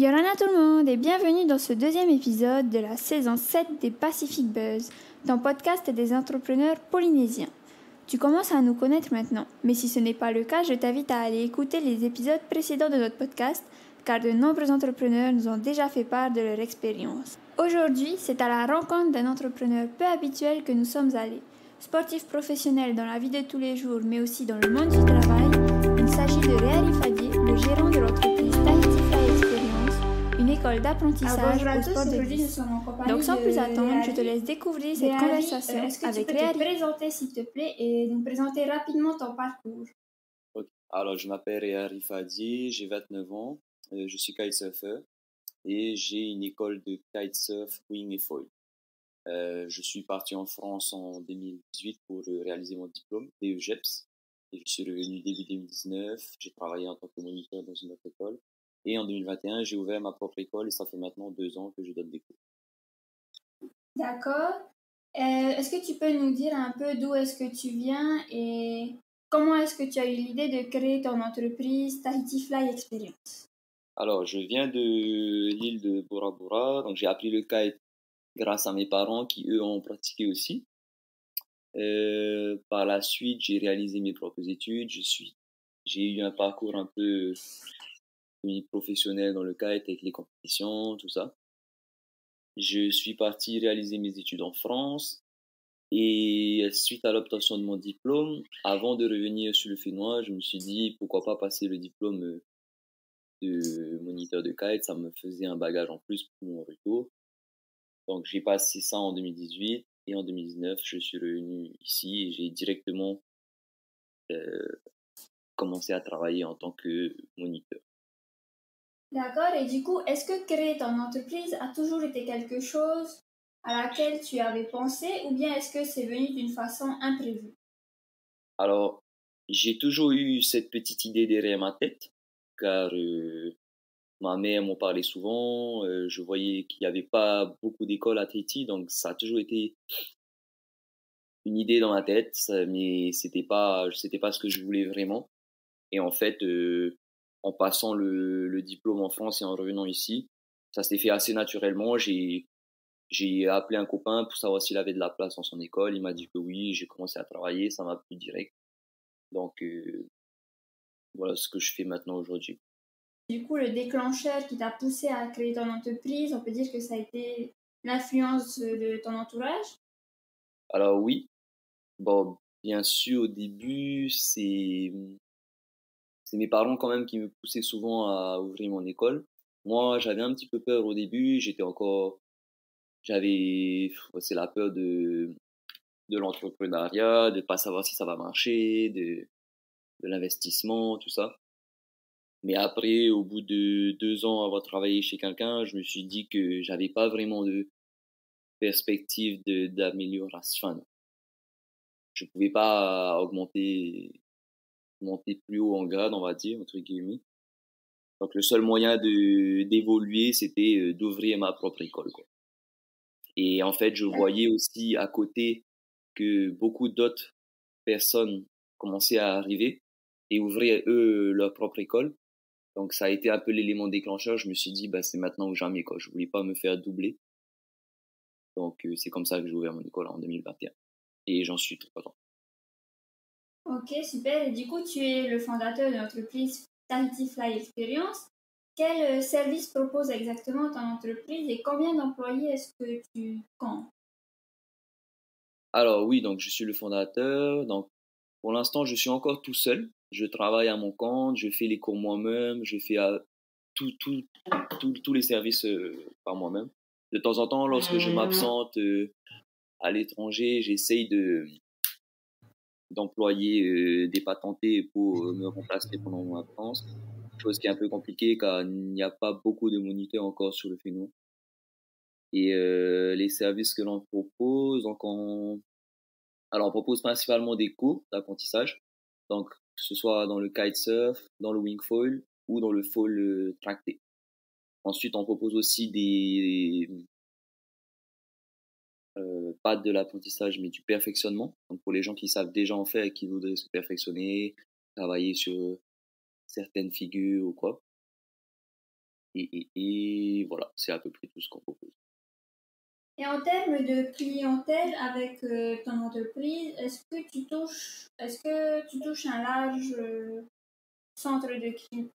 Yorana tout le monde et bienvenue dans ce deuxième épisode de la saison 7 des Pacific Buzz, ton podcast des entrepreneurs polynésiens. Tu commences à nous connaître maintenant, mais si ce n'est pas le cas, je t'invite à aller écouter les épisodes précédents de notre podcast, car de nombreux entrepreneurs nous ont déjà fait part de leur expérience. Aujourd'hui, c'est à la rencontre d'un entrepreneur peu habituel que nous sommes allés. Sportif professionnel dans la vie de tous les jours, mais aussi dans le monde du travail, il s'agit de Réa Rifadier, le gérant de l'entreprise Tahiti Fly Experience, une école d'apprentissage au sport de glisse. Donc sans plus attendre, je te laisse découvrir cette conversation avec Réa. Est-ce que tu peux te présenter s'il te plaît et nous présenter rapidement ton parcours? Ok. Alors, je m'appelle Réa Rifadi, j'ai 29 ans, je suis kitesurfer et j'ai une école de kitesurf, wing et foil. Je suis parti en France en 2018 pour réaliser mon diplôme, DEGEPS, et je suis revenu début 2019, j'ai travaillé en tant que moniteur dans une autre école, et en 2021, j'ai ouvert ma propre école et ça fait maintenant 2 ans que je donne des cours. D'accord. Est-ce que tu peux nous dire un peu d'où est-ce que tu viens et comment est-ce que tu as eu l'idée de créer ton entreprise Tahiti Fly Experience? Alors, je viens de l'île de Bora Bora, donc j'ai appris le kite grâce à mes parents qui, eux, ont pratiqué aussi. Par la suite, j'ai réalisé mes propres études. J'ai eu un parcours un peu professionnel dans le kite avec les compétitions, tout ça. Je suis parti réaliser mes études en France et suite à l'obtention de mon diplôme, avant de revenir sur le Fénois, je me suis dit pourquoi pas passer le diplôme de moniteur de kite, ça me faisait un bagage en plus pour mon retour. Donc j'ai passé ça en 2018 et en 2019, je suis revenu ici et j'ai directement commencé à travailler en tant que moniteur. D'accord. Et du coup, est-ce que créer ton entreprise a toujours été quelque chose à laquelle tu avais pensé ou bien est-ce que c'est venu d'une façon imprévue? Alors, j'ai toujours eu cette petite idée derrière ma tête, car ma mère m'en parlait souvent, je voyais qu'il n'y avait pas beaucoup d'écoles à Tahiti, donc ça a toujours été une idée dans ma tête, mais c'était pas ce que je voulais vraiment. Et en fait, en passant le diplôme en France et en revenant ici, ça s'est fait assez naturellement. J'ai appelé un copain pour savoir s'il avait de la place dans son école. Il m'a dit que oui, j'ai commencé à travailler, ça m'a plu direct. Donc, voilà ce que je fais maintenant aujourd'hui. Du coup, le déclencheur qui t'a poussé à créer ton entreprise, on peut dire que ça a été l'influence de ton entourage? Alors oui, bon, bien sûr, au début, c'est mes parents quand même qui me poussaient souvent à ouvrir mon école. Moi, j'avais un petit peu peur au début, c'est la peur de l'entrepreneuriat, de pas savoir si ça va marcher, de l'investissement, tout ça. Mais après, au bout de 2 ans avoir travaillé chez quelqu'un, je me suis dit que j'avais pas vraiment de perspective d'amélioration. Enfin, je pouvais pas monter plus haut en grade, on va dire, entre guillemets. Donc, le seul moyen d'évoluer, c'était d'ouvrir ma propre école, quoi. Et en fait, je voyais aussi à côté que beaucoup d'autres personnes commençaient à arriver et ouvrir eux leur propre école. Donc ça a été un peu l'élément déclencheur. Je me suis dit bah c'est maintenant ou jamais quoi. Je voulais pas me faire doubler. Donc c'est comme ça que j'ai ouvert mon école en 2021 et j'en suis très content. Ok, super. Et du coup, tu es le fondateur de l'entreprise Tahiti Fly Experience. Quel service propose exactement ton entreprise et combien d'employés est-ce que tu comptes? Alors oui, donc je suis le fondateur. Donc pour l'instant, je suis encore tout seul. Je travaille à mon compte, je fais les cours moi-même, je fais tous les services par moi-même. De temps en temps, lorsque je m'absente à l'étranger, j'essaye d'employer des patentés pour me remplacer pendant mon absence. Chose qui est un peu compliquée car il n'y a pas beaucoup de moniteurs encore sur le Fénois. Et les services que l'on propose, alors on propose principalement des cours d'apprentissage, donc que ce soit dans le kitesurf, dans le wingfoil ou dans le foil tracté. Ensuite, on propose aussi pas de l'apprentissage, mais du perfectionnement. Donc pour les gens qui savent déjà en faire et qui voudraient se perfectionner, travailler sur certaines figures ou quoi. Et voilà, c'est à peu près tout ce qu'on propose. Et en termes de clientèle avec ton entreprise, est-ce que tu touches un large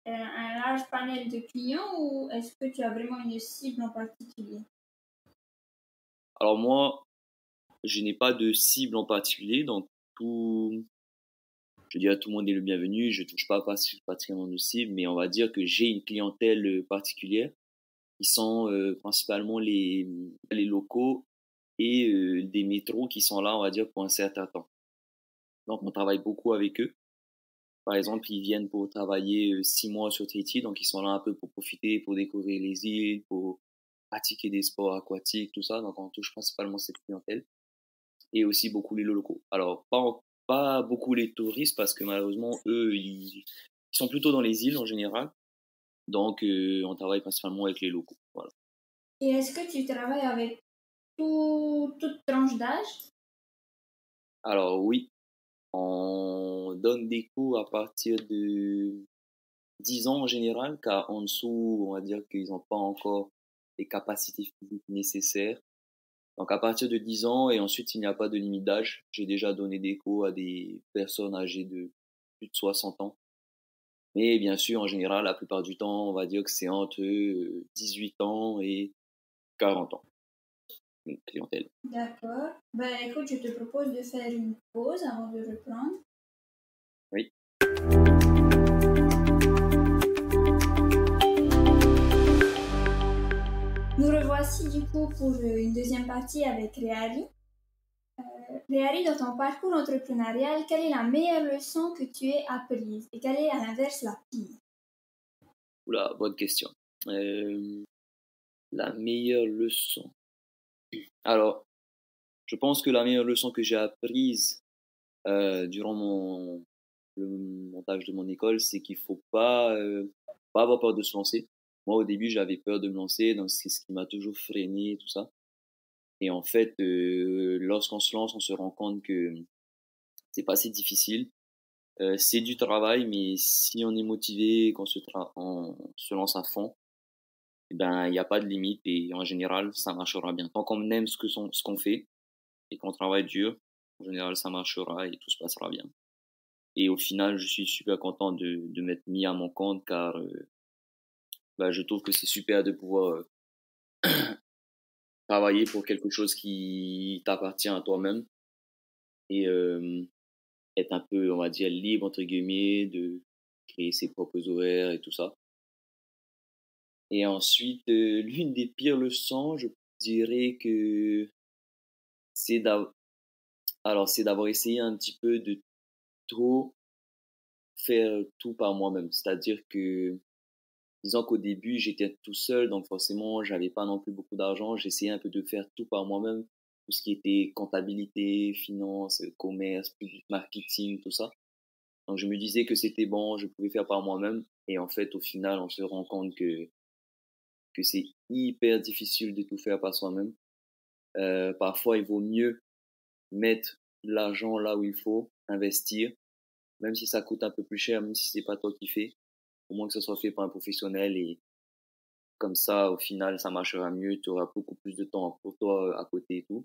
un large panel de clients ou est-ce que tu as vraiment une cible en particulier? Alors moi, je n'ai pas de cible en particulier, donc je dis à tout le monde est le bienvenu, je touche pas particulièrement de cible, mais on va dire que j'ai une clientèle particulière qui sont principalement les locaux et des métros qui sont là, on va dire, pour un certain temps. Donc on travaille beaucoup avec eux. Par exemple, ils viennent pour travailler 6 mois sur Tahiti, donc ils sont là un peu pour profiter, pour découvrir les îles, pour pratiquer des sports aquatiques, tout ça. Donc on touche principalement cette clientèle et aussi beaucoup les locaux. Alors pas beaucoup les touristes parce que malheureusement eux ils sont plutôt dans les îles en général. Donc on travaille principalement avec les locaux. Voilà. Et est-ce que tu travailles avec toute tranche d'âge? Alors oui, on donne des cours à partir de 10 ans en général, car en dessous, on va dire qu'ils n'ont pas encore les capacités physiques nécessaires. Donc à partir de 10 ans, et ensuite il n'y a pas de limite d'âge. J'ai déjà donné des cours à des personnes âgées de plus de 60 ans. Mais bien sûr, en général, la plupart du temps, on va dire que c'est entre 18 ans et 40 ans, une clientèle. D'accord. Ben écoute, je te propose de faire une pause avant de reprendre. Oui. Nous revoici du coup pour une deuxième partie avec Réali. Réali, dans ton parcours entrepreneurial, quelle est la meilleure leçon que tu aies apprise et quelle est à l'inverse la pire? Oula, bonne question. La meilleure leçon. Alors, je pense que la meilleure leçon que j'ai apprise durant le montage de mon école, c'est qu'il faut pas avoir peur de se lancer. Moi, au début, j'avais peur de me lancer, donc c'est ce qui m'a toujours freiné, tout ça. Et en fait, lorsqu'on se lance, on se rend compte que c'est pas si difficile. C'est du travail, mais si on est motivé, on se lance à fond, eh ben, il n'y a pas de limite et en général, ça marchera bien. Tant qu'on aime ce qu'on fait et qu'on travaille dur, en général, ça marchera et tout se passera bien. Et au final, je suis super content de m'être mis à mon compte car je trouve que c'est super de pouvoir travailler pour quelque chose qui t'appartient à toi-même et être un peu, on va dire, libre, entre guillemets, de créer ses propres horaires et tout ça. Et ensuite, l'une des pires leçons, je dirais que c'est c'est d'avoir essayé un petit peu de trop faire tout par moi-même. C'est-à-dire que disons qu'au début, j'étais tout seul, donc forcément, j'avais pas non plus beaucoup d'argent. J'essayais un peu de faire tout par moi-même, tout ce qui était comptabilité, finance, commerce, marketing, tout ça. Donc je me disais que c'était bon, je pouvais faire par moi-même. Et en fait, au final, on se rend compte que c'est hyper difficile de tout faire par soi-même. Parfois, il vaut mieux mettre l'argent là où il faut, investir, même si ça coûte un peu plus cher, même si c'est pas toi qui fais, au moins que ce soit fait par un professionnel et comme ça, au final, ça marchera mieux, tu auras beaucoup plus de temps pour toi à côté et tout.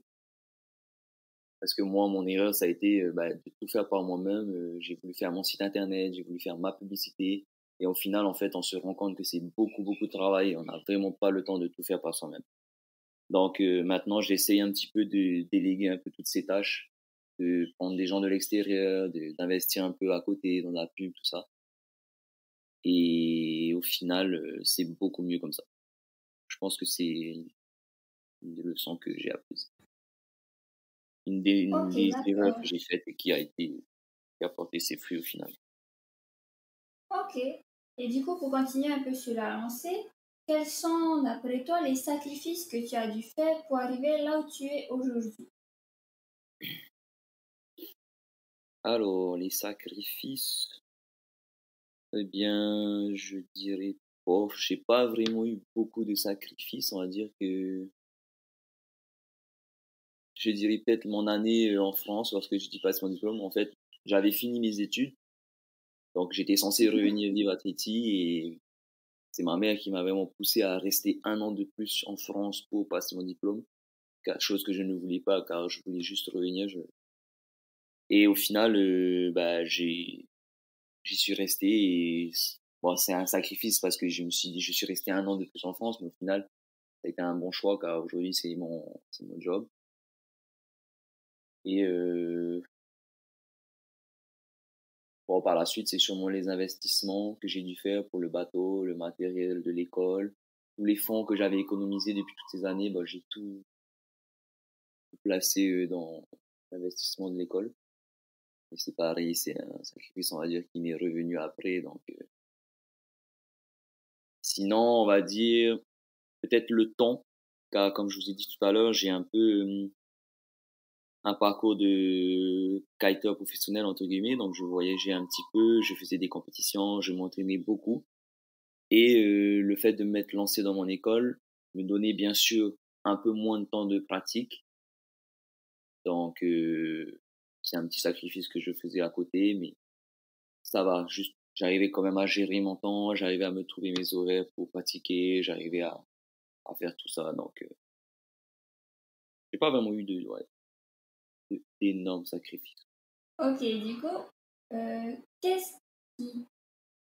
Parce que moi, mon erreur, ça a été de tout faire par moi-même. J'ai voulu faire mon site internet, j'ai voulu faire ma publicité. Et au final, en fait, on se rend compte que c'est beaucoup, beaucoup de travail. On n'a vraiment pas le temps de tout faire par soi-même. Donc maintenant, j'essaye un petit peu de déléguer un peu toutes ces tâches, de prendre des gens de l'extérieur, d'investir un peu à côté dans la pub, tout ça. Et au final, c'est beaucoup mieux comme ça. Je pense que c'est une des leçons que j'ai apprises. Une Ok, des erreurs d'accord. que j'ai faites et qui a porté ses fruits au final. Ok. Et du coup, pour continuer un peu sur la lancée, quels sont, d'après toi, les sacrifices que tu as dû faire pour arriver là où tu es aujourd'hui? Alors, les sacrifices, eh bien, je dirais, oh, j'ai pas vraiment eu beaucoup de sacrifices. On va dire que, je dirais peut-être mon année en France, lorsque j'ai passé mon diplôme. En fait, j'avais fini mes études, donc j'étais censé Mhm. revenir vivre à Tahiti et c'est ma mère qui m'a vraiment poussé à rester 1 an de plus en France pour passer mon diplôme. Chose que je ne voulais pas car je voulais juste revenir. Et au final, j'y suis resté et bon, c'est un sacrifice parce que je me suis dit, je suis resté 1 an de plus en France, mais au final, ça a été un bon choix car aujourd'hui, c'est mon job. Et bon, par la suite, c'est sûrement les investissements que j'ai dû faire pour le bateau, le matériel de l'école, tous les fonds que j'avais économisés depuis toutes ces années, bah, j'ai tout placé dans l'investissement de l'école. Et c'est pareil, c'est un sacrifice, on va dire, qui m'est revenu après. Donc, sinon, on va dire peut-être le temps, car comme je vous ai dit tout à l'heure, j'ai un peu un parcours de kiter professionnel, entre guillemets. Donc, je voyageais un petit peu, je faisais des compétitions, je m'entraînais beaucoup. Et le fait de m'être lancé dans mon école me donnait bien sûr un peu moins de temps de pratique. Donc, c'est un petit sacrifice que je faisais à côté, mais ça va. Juste, j'arrivais quand même à gérer mon temps, j'arrivais à me trouver mes horaires pour pratiquer, j'arrivais à faire tout ça. Donc, j'ai pas vraiment eu d'énormes sacrifices. Ok, du coup, qu'est-ce qui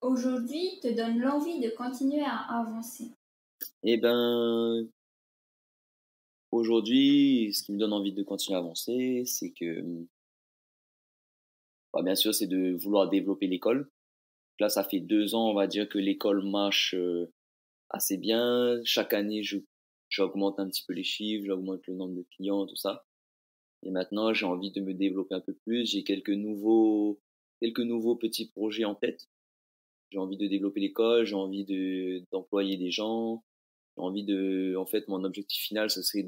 aujourd'hui te donne l'envie de continuer à avancer? Eh ben, aujourd'hui, ce qui me donne envie de continuer à avancer, c'est que, bien sûr, c'est de vouloir développer l'école. Là, ça fait 2 ans, on va dire que l'école marche assez bien. Chaque année, j'augmente un petit peu les chiffres, j'augmente le nombre de clients, tout ça. Et maintenant, j'ai envie de me développer un peu plus. J'ai quelques nouveaux petits projets en tête. J'ai envie de développer l'école, j'ai envie d'employer des gens. J'ai envie en fait, mon objectif final, ce serait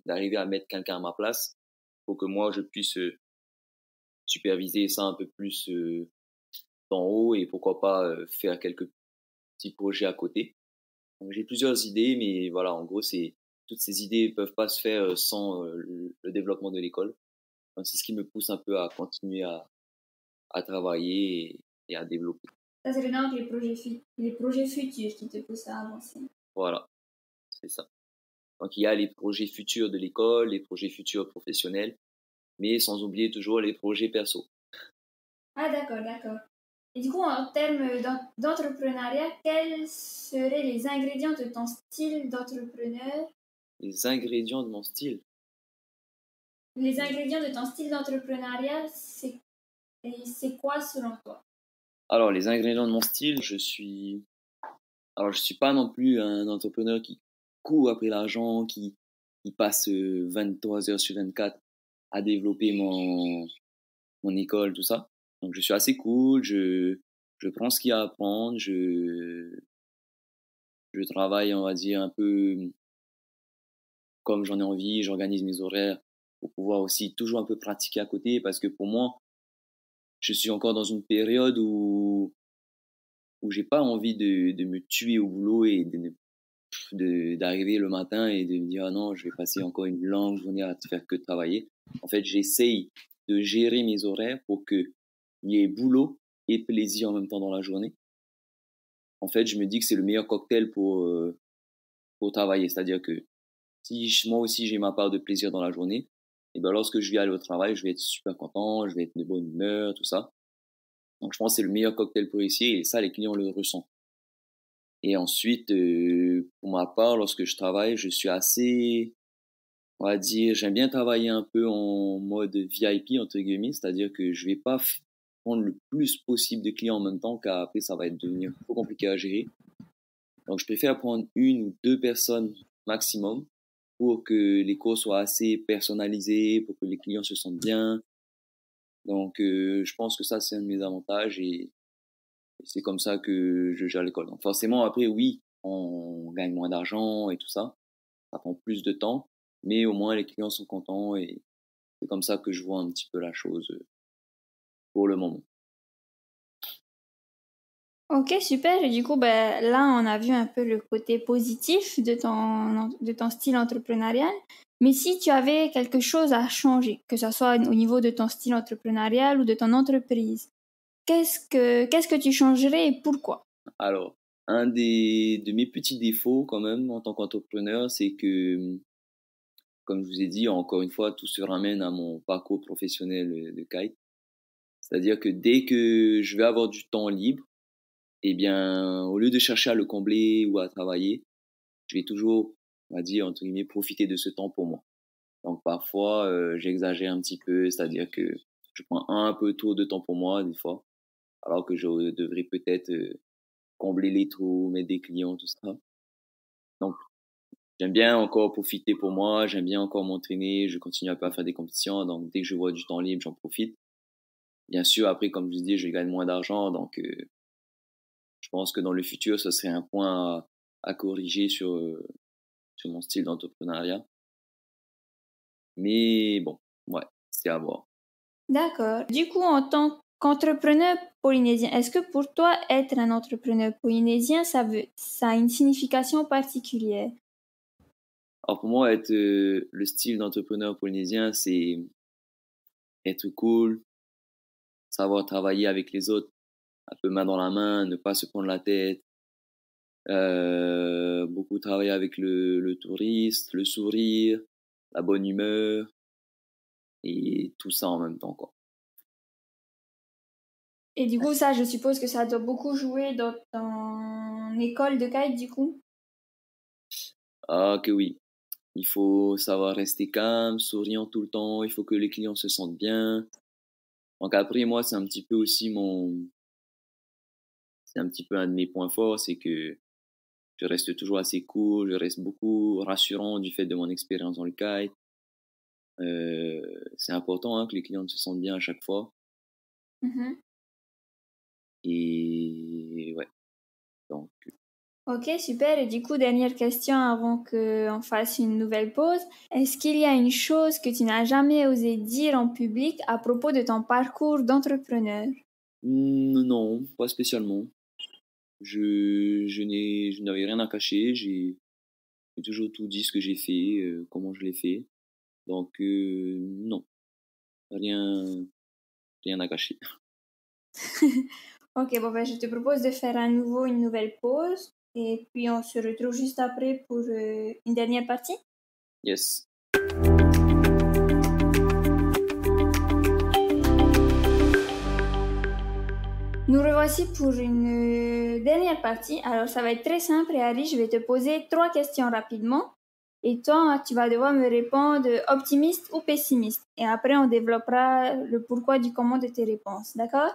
d'arriver à mettre quelqu'un à ma place pour que moi, je puisse superviser ça un peu plus d'en haut et pourquoi pas faire quelques petits projets à côté. Donc, j'ai plusieurs idées, mais voilà, en gros, toutes ces idées peuvent pas se faire sans le développement de l'école. Donc, c'est ce qui me pousse un peu à continuer à travailler et à développer. Ça, c'est donc les projets futurs qui te poussent à avancer. Voilà, c'est ça. Donc, il y a les projets futurs de l'école, les projets futurs professionnels, mais sans oublier toujours les projets perso. Ah, d'accord. Et du coup, en termes d'entrepreneuriat, quels seraient les ingrédients de ton style d'entrepreneur? Les ingrédients de mon style. Les ingrédients de ton style d'entrepreneuriat, c'est quoi selon toi? Alors, les ingrédients de mon style, je suis pas non plus un entrepreneur qui court après l'argent, qui passe 23 heures sur 24 à développer mon école, tout ça. Donc, je suis assez cool, je prends ce qu'il y a à apprendre, je travaille, on va dire, un peu comme j'en ai envie, j'organise mes horaires pour pouvoir aussi toujours un peu pratiquer à côté parce que pour moi, je suis encore dans une période où j'ai pas envie de me tuer au boulot et d'arriver le matin et de me dire ah non, je vais passer encore une longue journée à faire que travailler. En fait, j'essaye de gérer mes horaires pour que il y ait boulot et plaisir en même temps dans la journée. En fait, je me dis que c'est le meilleur cocktail pour travailler. C'est-à-dire que si moi aussi j'ai ma part de plaisir dans la journée, et ben lorsque je vais aller au travail, je vais être super content, je vais être de bonne humeur, tout ça. Donc je pense que c'est le meilleur cocktail pour essayer et ça, les clients le ressentent. Et ensuite, pour ma part, lorsque je travaille, je suis assez, on va dire, j'aime bien travailler un peu en mode VIP, entre guillemets, c'est-à-dire que je vais pas prendre le plus possible de clients en même temps, car après, ça va devenir trop compliqué à gérer. Donc, je préfère prendre 1 ou 2 personnes maximum pour que les cours soient assez personnalisés, pour que les clients se sentent bien. Donc, je pense que ça, c'est un de mes avantages et c'est comme ça que je gère l'école. Donc forcément, après, oui, on gagne moins d'argent et tout ça. Ça prend plus de temps, mais au moins les clients sont contents et c'est comme ça que je vois un petit peu la chose pour le moment. Ok, super. Et du coup, là, on a vu un peu le côté positif de ton style entrepreneurial. Mais si tu avais quelque chose à changer, que ce soit au niveau de ton style entrepreneurial ou de ton entreprise, qu'est-ce que tu changerais et pourquoi? Alors, De mes petits défauts quand même en tant qu'entrepreneur, c'est que, comme je vous ai dit, encore une fois, tout se ramène à mon parcours professionnel de kite. C'est-à-dire que dès que je vais avoir du temps libre, eh bien, au lieu de chercher à le combler ou à travailler, je vais toujours, on va dire, entre guillemets, profiter de ce temps pour moi. Donc parfois, j'exagère un petit peu, c'est-à-dire que je prends un peu trop de temps pour moi des fois, alors que je devrais peut-être combler les trous, mettre des clients, tout ça. Donc j'aime bien encore profiter pour moi, j'aime bien encore m'entraîner, je continue un peu à faire des compétitions, donc dès que je vois du temps libre, j'en profite. Bien sûr, après, comme je vous dis, je gagne moins d'argent, donc je pense que dans le futur, ce serait un point à corriger sur mon style d'entrepreneuriat. Mais bon, ouais, c'est à voir. D'accord. Du coup, en tant qu'entrepreneur polynésien, est-ce que pour toi, être un entrepreneur polynésien, ça a une signification particulière? Alors pour moi, le style d'entrepreneur polynésien, c'est être cool, savoir travailler avec les autres, un peu main dans la main, ne pas se prendre la tête, beaucoup travailler avec le touriste, le sourire, la bonne humeur et tout ça en même temps, quoi. Et du coup, ça, je suppose que ça doit beaucoup jouer dans ton école de kite, du coup? Ah que oui, il faut savoir rester calme, souriant tout le temps, il faut que les clients se sentent bien. Donc après, moi, c'est un petit peu un de mes points forts, c'est que je reste toujours assez cool, je reste beaucoup rassurant du fait de mon expérience dans le kite. C'est important hein, que les clients se sentent bien à chaque fois. Mhm. Et ouais, donc Ok, super. Et du coup, dernière question avant qu'on fasse une nouvelle pause. Est-ce qu'il y a une chose que tu n'as jamais osé dire en public à propos de ton parcours d'entrepreneur? non, pas spécialement. Je n'avais rien à cacher. J'ai toujours tout dit ce que j'ai fait, comment je l'ai fait. Donc non, rien, rien à cacher. Ok, bon, ben, je te propose de faire à nouveau une nouvelle pause et puis on se retrouve juste après pour une dernière partie. Yes. Nous revoici pour une dernière partie. Alors, ça va être très simple et Ali, je vais te poser 3 questions rapidement. Et toi, tu vas devoir me répondre optimiste ou pessimiste. Et après, on développera le pourquoi du comment de tes réponses. D'accord?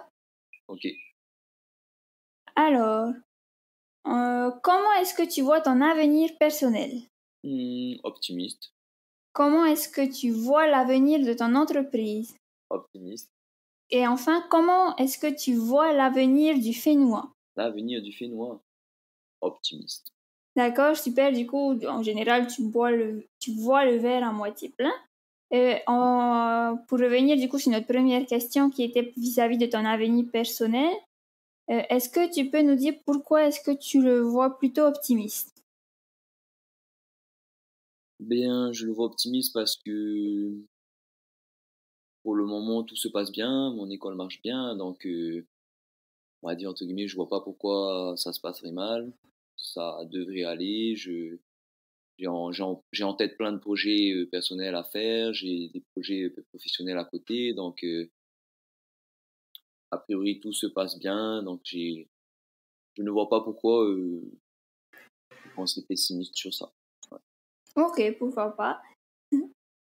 Ok. Alors, comment est-ce que tu vois ton avenir personnel? Optimiste. Comment est-ce que tu vois l'avenir de ton entreprise? Optimiste. Et enfin, comment est-ce que tu vois l'avenir du Fénois? L'avenir du Fénois. Optimiste. D'accord, super. Du coup, en général, tu vois le verre à moitié plein. Pour revenir du coup sur notre première question qui était vis-à-vis de ton avenir personnel, est-ce que tu peux nous dire pourquoi est-ce que tu le vois plutôt optimiste? Bien, je le vois optimiste parce que pour le moment, tout se passe bien, mon école marche bien, donc on va dire entre guillemets, je vois pas pourquoi ça se passerait mal. Ça devrait aller. J'ai en tête plein de projets personnels à faire, j'ai des projets professionnels à côté, donc a priori tout se passe bien, donc je ne vois pas pourquoi penser pessimiste sur ça. Ouais. Ok, pourquoi pas.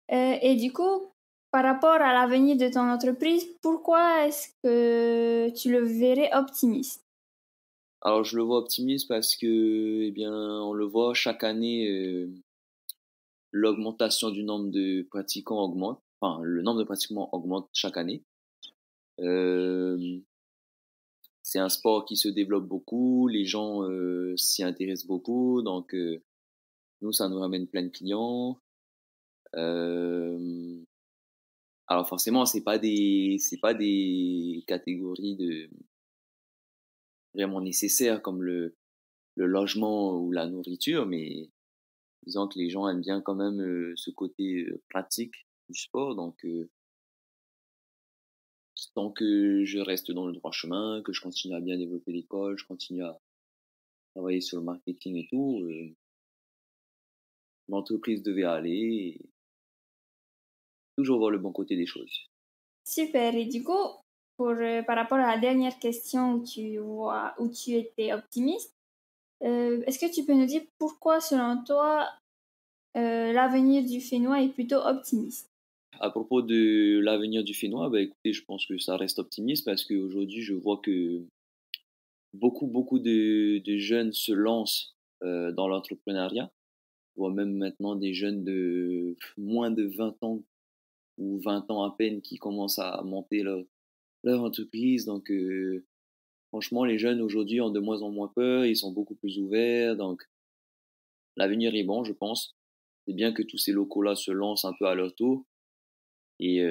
Et du coup, par rapport à l'avenir de ton entreprise, pourquoi est-ce que tu le verrais optimiste? Alors je le vois optimiste parce que, eh bien, on le voit chaque année, l'augmentation du nombre de pratiquants augmente. Enfin, le nombre de pratiquants augmente chaque année. Euh, c'est un sport qui se développe beaucoup, les gens s'y intéressent beaucoup, donc nous, ça nous ramène plein de clients. Euh, alors forcément, c'est pas des catégories de vraiment nécessaires comme le logement ou la nourriture, mais disons que les gens aiment bien quand même ce côté pratique du sport. Donc, tant que je reste dans le droit chemin, que je continue à bien développer l'école, je continue travailler sur le marketing et tout. L'entreprise devait aller et toujours voir le bon côté des choses. Super. Et du coup, par rapport à la dernière question où tu étais optimiste, est-ce que tu peux nous dire pourquoi, selon toi, l'avenir du Fénois est plutôt optimiste? À propos de l'avenir du Fénois, bah, écoutez, je pense que ça reste optimiste parce qu'aujourd'hui, je vois que beaucoup de jeunes se lancent dans l'entrepreneuriat. Je vois même maintenant des jeunes de moins de 20 ans ou 20 ans à peine qui commencent à monter leur entreprise. Donc, franchement, les jeunes aujourd'hui ont de moins en moins peur, ils sont beaucoup plus ouverts. Donc, l'avenir est bon, je pense. C'est bien que tous ces locaux-là se lancent un peu à leur tour. Et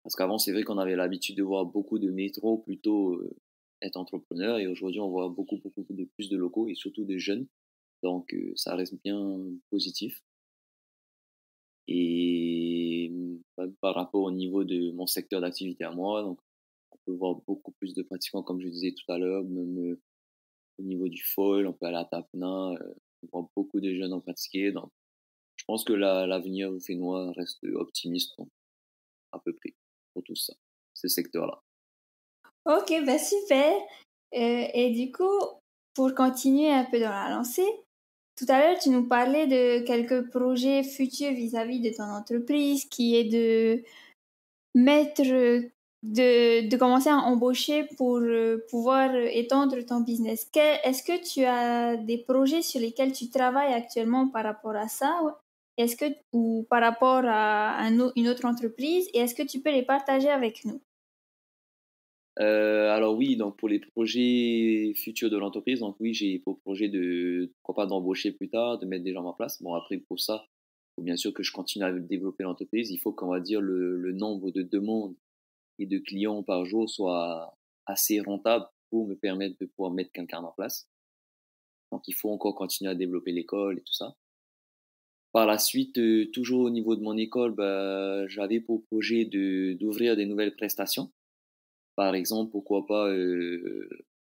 parce qu'avant, c'est vrai qu'on avait l'habitude de voir beaucoup de métros plutôt être entrepreneurs. Et aujourd'hui, on voit beaucoup de plus de locaux et surtout des jeunes. Donc, ça reste bien positif. Et même par rapport au niveau de mon secteur d'activité à moi, donc on peut voir beaucoup plus de pratiquants, comme je disais tout à l'heure, même au niveau du foil, on peut aller à Tapna, on voit beaucoup de jeunes en pratiquer. Donc, je pense que l'avenir au Fénois reste optimiste, donc, à peu près, pour tout ça, ce secteur-là. Ok, bah super. Et du coup, pour continuer un peu dans la lancée, tout à l'heure, tu nous parlais de quelques projets futurs vis-à-vis de ton entreprise, qui est de mettre, de commencer à embaucher pour pouvoir étendre ton business. Est-ce que tu as des projets sur lesquels tu travailles actuellement par rapport à ça? Est-ce que, ou par rapport à une autre entreprise? Et est-ce que tu peux les partager avec nous? Alors oui, donc pour les projets futurs de l'entreprise, donc oui, j'ai pour projet de, pourquoi pas d'embaucher plus tard, de mettre des gens en place. Bon, après, pour ça, il faut bien sûr que je continue à développer l'entreprise. Il faut qu'on va dire le nombre de demandes et de clients par jour soit assez rentable pour me permettre de pouvoir mettre quelqu'un en place. Donc, il faut encore continuer à développer l'école et tout ça. Par la suite, toujours au niveau de mon école, bah, j'avais pour projet d'ouvrir des nouvelles prestations. Par exemple, pourquoi pas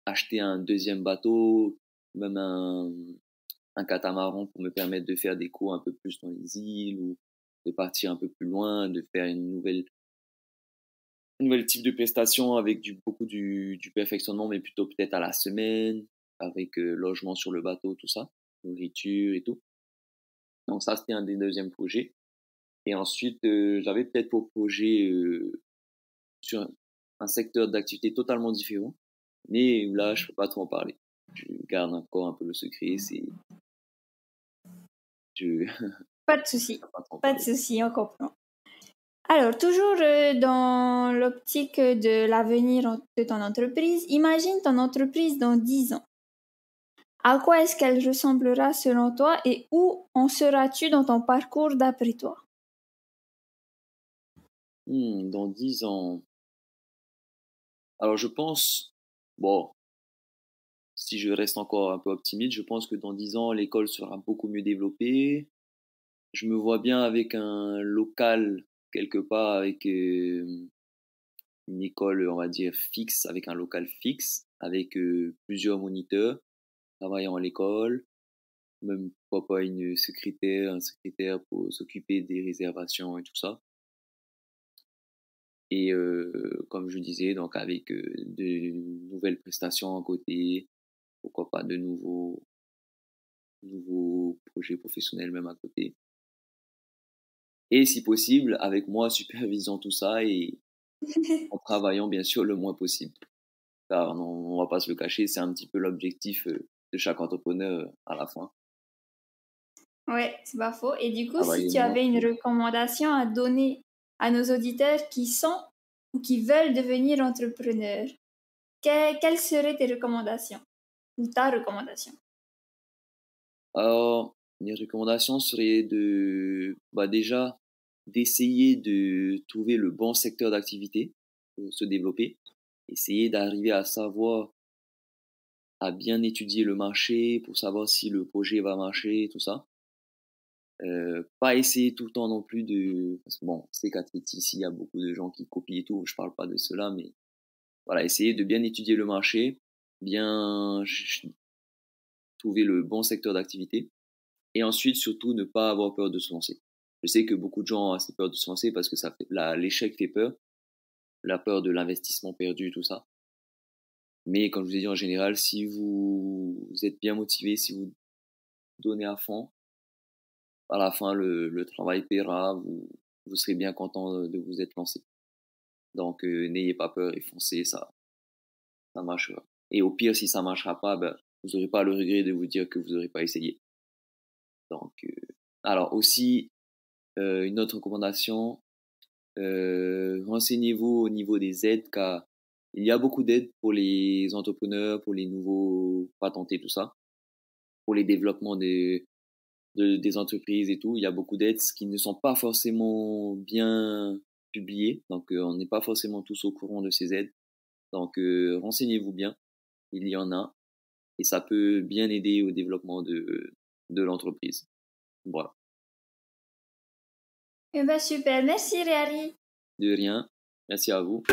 acheter un deuxième bateau, même un catamaran pour me permettre de faire des cours un peu plus dans les îles ou de partir un peu plus loin, de faire un nouvel type de prestation avec du perfectionnement, mais plutôt peut-être à la semaine, avec logement sur le bateau, tout ça, nourriture et tout. Donc ça, c'était un des deuxièmes projets. Et ensuite, j'avais peut-être pour projet sur un secteur d'activité totalement différent, mais là, je peux pas trop en parler. Je garde encore un peu le secret, je Pas de souci, peux pas trop en pas de parler. souci, on comprend. Alors, toujours dans l'optique de l'avenir de ton entreprise, imagine ton entreprise dans 10 ans. À quoi est-ce qu'elle ressemblera selon toi et où en seras-tu dans ton parcours d'après toi? Dans 10 ans. Alors, je pense, bon, si je reste encore un peu optimiste, je pense que dans 10 ans, l'école sera beaucoup mieux développée. Je me vois bien avec un local quelque part, avec une école, on va dire, fixe, avec un local fixe, avec plusieurs moniteurs travaillant à l'école, même pourquoi pas un secrétaire pour s'occuper des réservations et tout ça. Et comme je disais, donc avec de nouvelles prestations à côté, pourquoi pas de nouveaux projets professionnels même à côté. Et si possible, avec moi supervisant tout ça et en travaillant bien sûr le moins possible. Car non, on va pas se le cacher, c'est un petit peu l'objectif de chaque entrepreneur à la fin. Ouais, c'est pas faux. Et du coup, si Travailler le tu moins avais une possible. recommandation à donner à nos auditeurs qui sont ou qui veulent devenir entrepreneurs, quelles seraient tes recommandations ou ta recommandation? Alors, mes recommandations seraient bah déjà, d'essayer de trouver le bon secteur d'activité pour se développer, essayer d'arriver à savoir, à bien étudier le marché pour savoir si le projet va marcher, tout ça. Pas essayer tout le temps non plus parce que bon, c'est qu'à ici, il y a beaucoup de gens qui copient et tout, je parle pas de cela, mais voilà, essayer de bien étudier le marché, bien trouver le bon secteur d'activité. Et ensuite, surtout, ne pas avoir peur de se lancer. Je sais que beaucoup de gens ont assez peur de se lancer parce que l'échec fait peur, la peur de l'investissement perdu, tout ça. Mais comme je vous ai dit, en général, si vous êtes bien motivé, si vous donnez à fond, à la fin, le travail paiera, vous serez bien content de vous être lancé. Donc, n'ayez pas peur et foncez, ça marchera. Et au pire, si ça marchera pas, vous n'aurez pas le regret de vous dire que vous n'aurez pas essayé. Donc, alors aussi, une autre recommandation, renseignez-vous au niveau des aides, car il y a beaucoup d'aides pour les entrepreneurs, pour les nouveaux patentés, tout ça, pour les développements des entreprises et tout. Il y a beaucoup d'aides qui ne sont pas forcément bien publiées, donc on n'est pas forcément tous au courant de ces aides. Donc renseignez-vous bien, il y en a, et ça peut bien aider au développement de l'entreprise. Voilà. Eh ben super, merci Réari. De rien, merci à vous.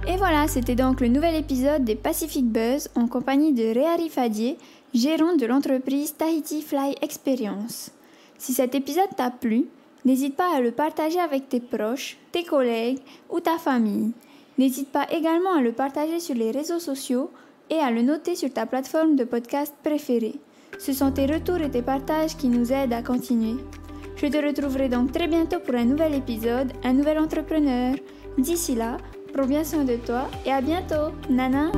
Et voilà, c'était donc le nouvel épisode des Pacific Buzz en compagnie de Réari Fadier, gérant de l'entreprise Tahiti Fly Experience. Si cet épisode t'a plu, n'hésite pas à le partager avec tes proches, tes collègues ou ta famille. N'hésite pas également à le partager sur les réseaux sociaux et à le noter sur ta plateforme de podcast préférée. Ce sont tes retours et tes partages qui nous aident à continuer. Je te retrouverai donc très bientôt pour un nouvel épisode, un nouvel entrepreneur. D'ici là, prends bien soin de toi et à bientôt. Nana!